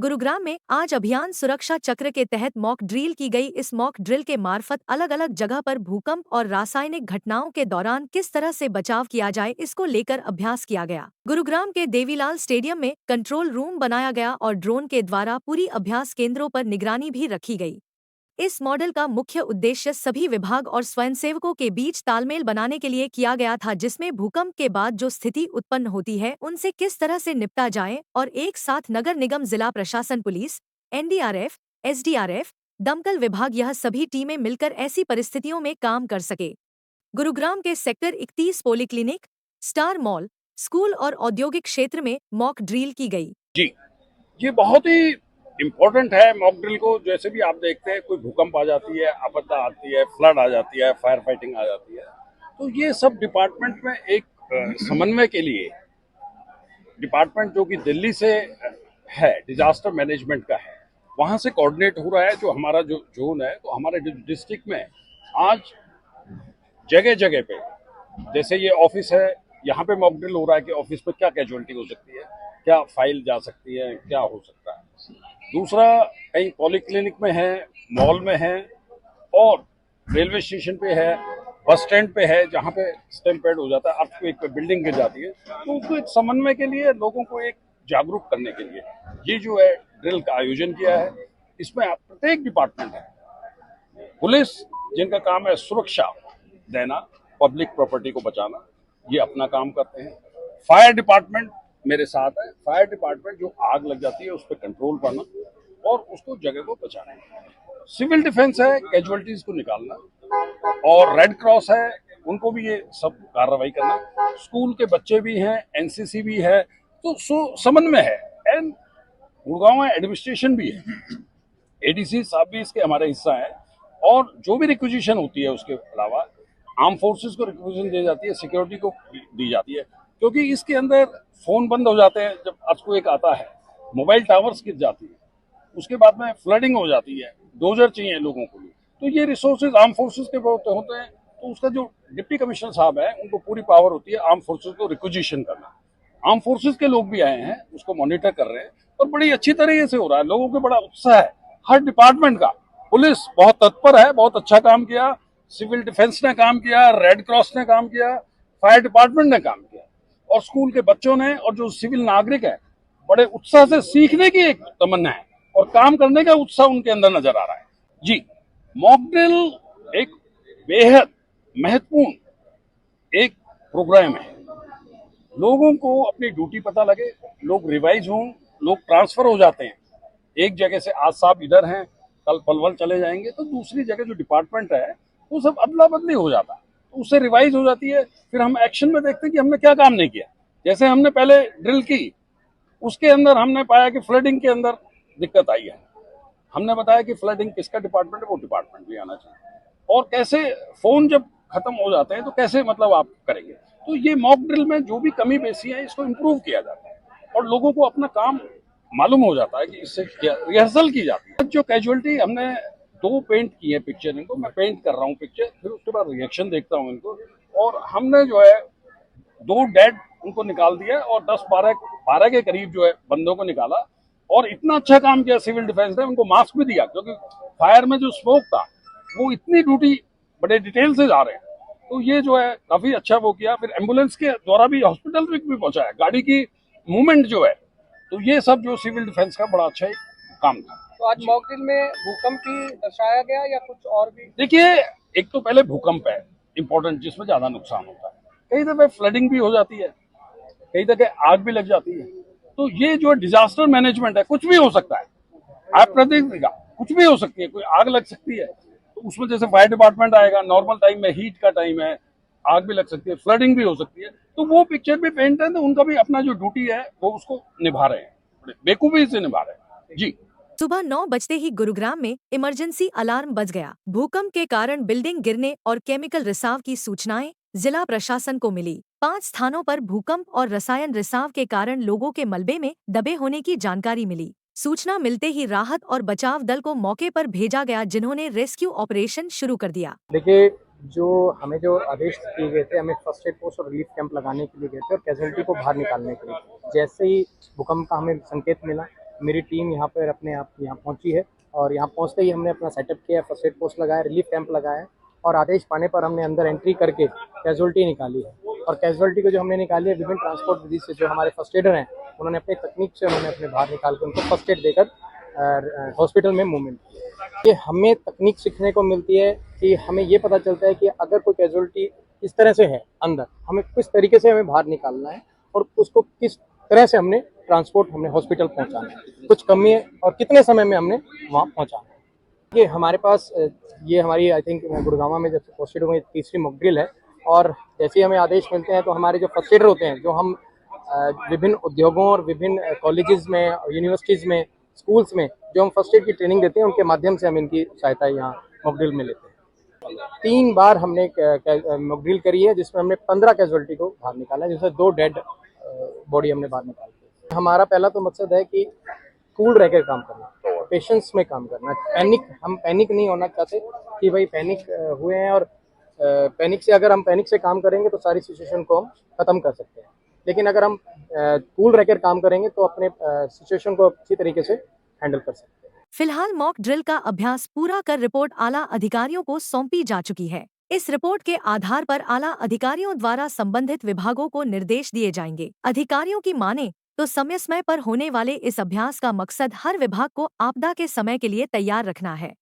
गुरुग्राम में आज अभियान सुरक्षा चक्र के तहत मॉक ड्रिल की गई। इस मॉक ड्रिल के मार्फत अलग अलग जगह पर भूकंप और रासायनिक घटनाओं के दौरान किस तरह से बचाव किया जाए, इसको लेकर अभ्यास किया गया। गुरुग्राम के देवीलाल स्टेडियम में कंट्रोल रूम बनाया गया और ड्रोन के द्वारा पूरी अभ्यास केंद्रों पर निगरानी भी रखी गई। इस मॉडल का मुख्य उद्देश्य सभी विभाग और स्वयंसेवकों के बीच तालमेल बनाने के लिए किया गया था, जिसमें भूकंप के बाद जो स्थिति उत्पन्न होती है उनसे किस तरह से निपटा जाए और एक साथ नगर निगम, जिला प्रशासन, पुलिस, एनडीआरएफ, एसडीआरएफ, दमकल विभाग, यह सभी टीमें मिलकर ऐसी परिस्थितियों में काम कर सके। गुरुग्राम के sector 31 polyclinic, star mall, school और औद्योगिक क्षेत्र में मॉक ड्रिल की गई। जी, ये बहुत ही इम्पोर्टेंट है मॉक ड्रिल को। जैसे भी आप देखते हैं, कोई भूकंप आ जाती है, आपदा आती है, फ्लड आ जाती है, फायर फाइटिंग आ जाती है, तो ये सब डिपार्टमेंट में एक समन्वय के लिए डिपार्टमेंट जो कि दिल्ली से है, डिजास्टर मैनेजमेंट का है, वहां से कोऑर्डिनेट हो रहा है। जो हमारा जो जोन है, तो हमारे डिस्ट्रिक्ट में आज जगह जगह पे, जैसे ये ऑफिस है, यहाँ पे मॉक ड्रिल हो रहा है कि ऑफिस पे क्या कैजुअलिटी हो सकती है, क्या फाइल जा सकती है, क्या हो सकता है। दूसरा, कहीं पॉलीक्लिनिक में है, मॉल में है, और रेलवे स्टेशन पे है, बस स्टैंड पे है, जहाँ पे स्टैम्पेड हो जाता है, अर्थक्वेक पे बिल्डिंग गिर जाती है, तो उसको एक समन्वय के लिए, लोगों को एक जागरूक करने के लिए ये जो है ड्रिल का आयोजन किया है। इसमें प्रत्येक डिपार्टमेंट है, पुलिस जिनका काम है सुरक्षा देना, पब्लिक प्रॉपर्टी को बचाना, ये अपना काम करते हैं। फायर डिपार्टमेंट मेरे साथ है, फायर डिपार्टमेंट जो आग लग जाती है उस पर कंट्रोल करना और उसको जगह को बचाना। सिविल डिफेंस है, कैजुअलिटीज को निकालना, और रेड क्रॉस है, उनको भी ये सब कार्रवाई करना। स्कूल के बच्चे भी हैं, एनसीसी भी है, तो समन्वय है। एंड गुड़गांव में एडमिनिस्ट्रेशन भी है, एडीसी साहब भी इसके हमारे हिस्सा है, और जो भी रिक्विजिशन होती है उसके अलावा आर्म फोर्सेस को रिक्विजिशन दी जाती है, सिक्योरिटी को दी जाती है, क्योंकि इसके अंदर फोन बंद हो जाते हैं जब अर्थक्वेक आता है, मोबाइल टावर्स गिर जाती है, उसके बाद में फ्लडिंग हो जाती है, डोजर चाहिए लोगों को लिए, तो ये रिसोर्सेज आर्म फोर्सेस के होते हैं। तो उसका जो डिप्टी कमिश्नर साहब है, उनको पूरी पावर होती है आर्म फोर्सेस को रिक्विजिशन करना। आर्म फोर्सेस के लोग भी आए हैं, उसको मॉनिटर कर रहे हैं, और बड़ी अच्छी तरीके से हो रहा है। लोगों को बड़ा उत्साह है हर डिपार्टमेंट का। पुलिस बहुत तत्पर है, बहुत अच्छा काम किया, सिविल डिफेंस ने काम किया, रेड क्रॉस ने काम किया, फायर डिपार्टमेंट ने काम किया, और स्कूल के बच्चों ने, और जो सिविल नागरिक है, बड़े उत्साह से सीखने की एक तमन्ना है और काम करने का उत्साह उनके अंदर नजर आ रहा है। जी, मॉक ड्रिल एक बेहद महत्वपूर्ण एक प्रोग्राम है। लोगों को अपनी ड्यूटी पता लगे, लोग रिवाइज हों, लोग ट्रांसफर हो जाते हैं एक जगह से। आज साहब इधर हैं, कल पलवल चले जाएंगे, तो दूसरी जगह जो डिपार्टमेंट है वो सब अदला बदली हो जाता है, तो उससे रिवाइज हो जाती है। फिर हम एक्शन में देखते हैं कि हमने क्या काम नहीं किया। जैसे हमने पहले ड्रिल की, उसके अंदर हमने पाया कि फ्लडिंग के अंदर दिक्कत आई है, हमने बताया कि फ्लडिंग किसका डिपार्टमेंट है, वो डिपार्टमेंट भी आना चाहिए, और कैसे फोन जब खत्म हो जाते हैं तो कैसे मतलब आप करेंगे। तो ये मॉक ड्रिल में जो भी कमी बेसी है, इसको इम्प्रूव किया जाता है, और लोगों को अपना काम मालूम हो जाता है कि इससे क्या रिहर्सल की जाती है। जो कैजुअलिटी हमने 2 पेंट की है पिक्चर, इनको मैं पेंट कर रहा हूँ पिक्चर, फिर उसके बाद रिएक्शन देखता हूँ इनको, और हमने जो है 2 डेड उनको निकाल दिया, और 10-12 के करीब जो है बंदों को निकाला, और इतना अच्छा काम किया सिविल डिफेंस ने, उनको मास्क भी दिया, क्योंकि फायर में जो स्मोक था वो इतनी ड्यूटी बड़े डिटेल से जा रहे हैं, तो ये जो है काफी अच्छा वो किया। फिर एम्बुलेंस के द्वारा भी हॉस्पिटल तक भी पहुंचाया, गाड़ी की मूवमेंट जो है, तो ये सब जो सिविल डिफेंस का बड़ा अच्छा काम था। तो आज मॉक ड्रिल में भूकंप भी दर्शाया गया या कुछ और भी? देखिए, एक तो पहले भूकंप है इम्पोर्टेंट, जिसमें ज्यादा नुकसान होता है, कई दफे फ्लडिंग भी हो जाती है, कई जगह आग भी लग जाती है, तो ये जो डिजास्टर मैनेजमेंट है, कुछ भी हो सकता है, आप प्रतिक्रिया कुछ भी हो सकती है, कोई आग लग सकती है, तो उसमें जैसे फायर डिपार्टमेंट आएगा, नॉर्मल टाइम में, हीट का टाइम है, आग भी लग सकती है, फ्लडिंग भी हो सकती है, तो वो पिक्चर भी पेंट है, तो उनका भी अपना जो ड्यूटी है वो उसको निभा रहे हैं, बेखूबी से निभा रहे हैं। जी, सुबह 9 बजते ही गुरुग्राम में इमरजेंसी अलार्म बज गया। भूकंप के कारण बिल्डिंग गिरने और केमिकल रिसाव की सूचनाएं जिला प्रशासन को मिली। 5 स्थानों पर भूकंप और रसायन रिसाव के कारण लोगों के मलबे में दबे होने की जानकारी मिली। सूचना मिलते ही राहत और बचाव दल को मौके पर भेजा गया, जिन्होंने रेस्क्यू ऑपरेशन शुरू कर दिया। देखिए, हमें जो आदेश दिए गए थे, हमें फर्स्ट एड पोस्ट और रिलीफ कैंप लगाने के लिए गए थे और कैजुअलिटी को बाहर निकालने के लिए। जैसे ही भूकंप का हमें संकेत मिला, मेरी टीम यहाँ पर अपने आप यहाँ पहुँची है और यहाँ पहुँचते ही हमने अपना सेटअप किया, फर्स्ट एड पोस्ट लगाया, रिलीफ कैंप लगाया है और आदेश पाने पर हमने अंदर एंट्री करके कैजुअल्टी निकाली है। और कैजुअल्टी को जो हमने निकाली है विभिन्न ट्रांसपोर्ट विधि से, जो हमारे फर्स्ट एडर हैं उन्होंने अपनी तकनीक से उन्होंने अपने बाहर निकाल के उनको फर्स्ट एड देकर हॉस्पिटल में मूवमेंट किया। ये हमें तकनीक सीखने को मिलती है कि हमें ये पता चलता है कि अगर कोई कैजुअल्टी इस तरह से है अंदर, हमें किस तरीके से हमें बाहर निकालना है और उसको किस तरह से हमने हमने हॉस्पिटल पहुंचाना है, कुछ कमी है और कितने समय में हमने वहाँ पहुंचाना है। ये हमारे पास ये हमारी आई थिंक गुड़गांव में जब से पोस्टेड हुई तीसरी मॉक ड्रिल है और जैसे ही हमें आदेश मिलते हैं तो हमारे जो फर्स्ट एडर होते हैं, जो हम विभिन्न उद्योगों और विभिन्न कॉलेजेस में, यूनिवर्सिटीज़ में, स्कूल्स में जो हम फर्स्ट एड की ट्रेनिंग देते हैं, उनके माध्यम से हम इनकी सहायता यहाँ मॉक ड्रिल में लेते हैं। 3 बार हमने मॉक ड्रिल करी है जिसमें हमने 15 कैजुअल्टी को बाहर निकाला है, जिसमें 2 डेड बॉडी हमने बाहर निकाली है। हमारा पहला तो मकसद है कि कूल रह कर काम करना, पेशेंस में काम करना। हम पैनिक नहीं होना चाहते कि भाई पैनिक हुए हैं और पैनिक से काम करेंगे तो सारी सिचुएशन को हम ख़त्म कर सकते हैं, लेकिन अगर हम कूल रहकर काम करेंगे तो अपने सिचुएशन को अच्छी तरीके से हैंडल कर सकते हैं। फिलहाल मॉक ड्रिल का अभ्यास पूरा कर रिपोर्ट आला अधिकारियों को सौंपी जा चुकी है। इस रिपोर्ट के आधार पर आला अधिकारियों द्वारा संबंधित विभागों को निर्देश दिए जाएंगे। अधिकारियों की माने तो समय पर होने वाले इस अभ्यास का मकसद हर विभाग को आपदा के समय के लिए तैयार रखना है।